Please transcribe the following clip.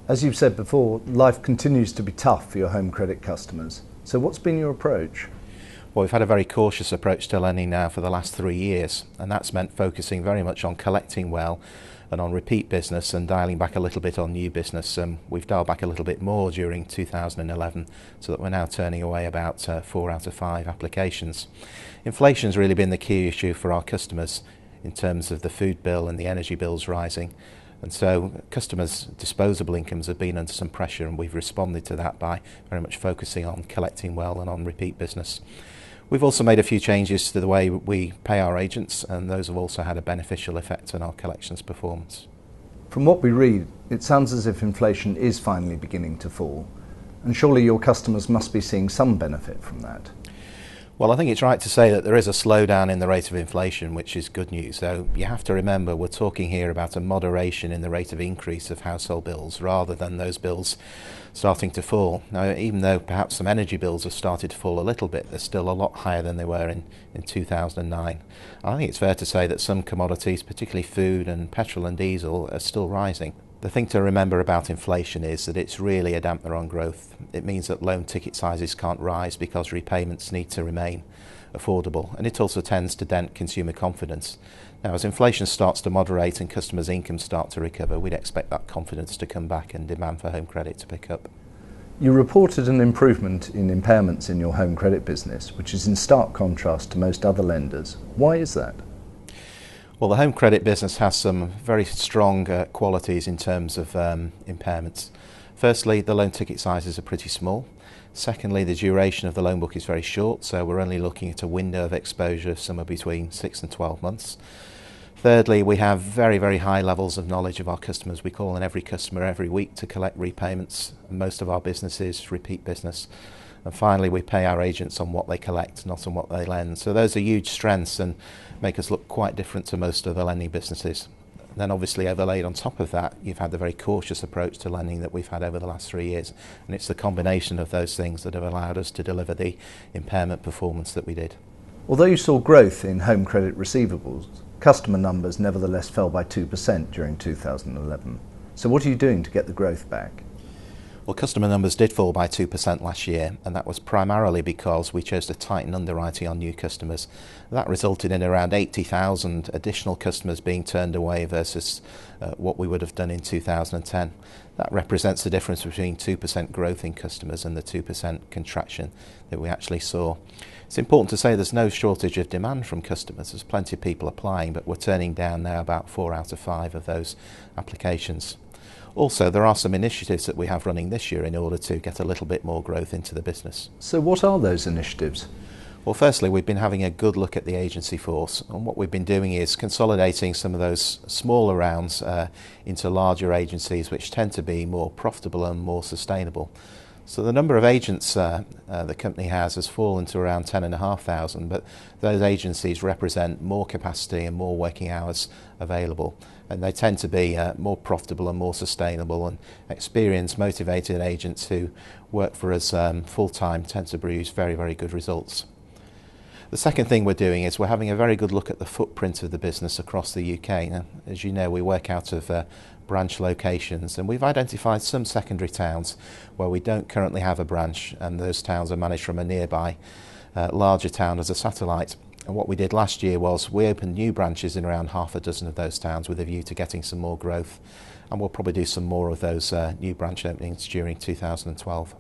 As you've said before, life continues to be tough for your home credit customers. So what's been your approach? Well, we've had a very cautious approach to lending now for the last 3 years, and that's meant focusing very much on collecting well and on repeat business and dialing back a little bit on new business. We've dialed back a little bit more during 2011, so that we're now turning away about 4 out of 5 applications. Inflation's really been the key issue for our customers in terms of the food bill and the energy bills rising. And so customers' disposable incomes have been under some pressure, and we've responded to that by very much focusing on collecting well and on repeat business. We've also made a few changes to the way we pay our agents, and those have also had a beneficial effect on our collections performance. From what we read, it sounds as if inflation is finally beginning to fall, and surely your customers must be seeing some benefit from that. Well, I think it's right to say that there is a slowdown in the rate of inflation, which is good news, though you have to remember we're talking here about a moderation in the rate of increase of household bills rather than those bills starting to fall. Now, even though perhaps some energy bills have started to fall a little bit, they're still a lot higher than they were in 2009. I think it's fair to say that some commodities, particularly food and petrol and diesel, are still rising. The thing to remember about inflation is that it's really a dampener on growth. It means that loan ticket sizes can't rise because repayments need to remain affordable, and it also tends to dent consumer confidence. Now, as inflation starts to moderate and customers' incomes start to recover, we'd expect that confidence to come back and demand for home credit to pick up. You reported an improvement in impairments in your home credit business, which is in stark contrast to most other lenders. Why is that? Well, the home credit business has some very strong qualities in terms of impairments. Firstly, the loan ticket sizes are pretty small. Secondly, the duration of the loan book is very short, so we're only looking at a window of exposure somewhere between 6 and 12 months. Thirdly, we have very, very high levels of knowledge of our customers. We call on every customer every week to collect repayments. Most of our business is repeat business. And finally, we pay our agents on what they collect, not on what they lend. So those are huge strengths and make us look quite different to most other lending businesses. Then obviously overlaid on top of that, you've had the very cautious approach to lending that we've had over the last 3 years. And it's the combination of those things that have allowed us to deliver the impairment performance that we did. Although you saw growth in home credit receivables, customer numbers nevertheless fell by 2% during 2011. So what are you doing to get the growth back? Well, customer numbers did fall by 2% last year, and that was primarily because we chose to tighten underwriting on new customers. That resulted in around 80,000 additional customers being turned away versus what we would have done in 2010. That represents the difference between 2% growth in customers and the 2% contraction that we actually saw. It's important to say there's no shortage of demand from customers. There's plenty of people applying, but we're turning down now about 4 out of 5 of those applications. Also, there are some initiatives that we have running this year in order to get a little bit more growth into the business. So what are those initiatives? Well, firstly, we've been having a good look at the agency force, and what we've been doing is consolidating some of those smaller rounds into larger agencies which tend to be more profitable and more sustainable. So the number of agents the company has fallen to around 10,500, but those agencies represent more capacity and more working hours available, and they tend to be more profitable and more sustainable, and experienced, motivated agents who work for us full-time tend to produce very, very good results. The second thing we're doing is we're having a very good look at the footprint of the business across the UK. Now, as you know, we work out of branch locations, and we've identified some secondary towns where we don't currently have a branch, and those towns are managed from a nearby larger town as a satellite. And what we did last year was we opened new branches in around half a dozen of those towns with a view to getting some more growth, and we'll probably do some more of those new branch openings during 2012.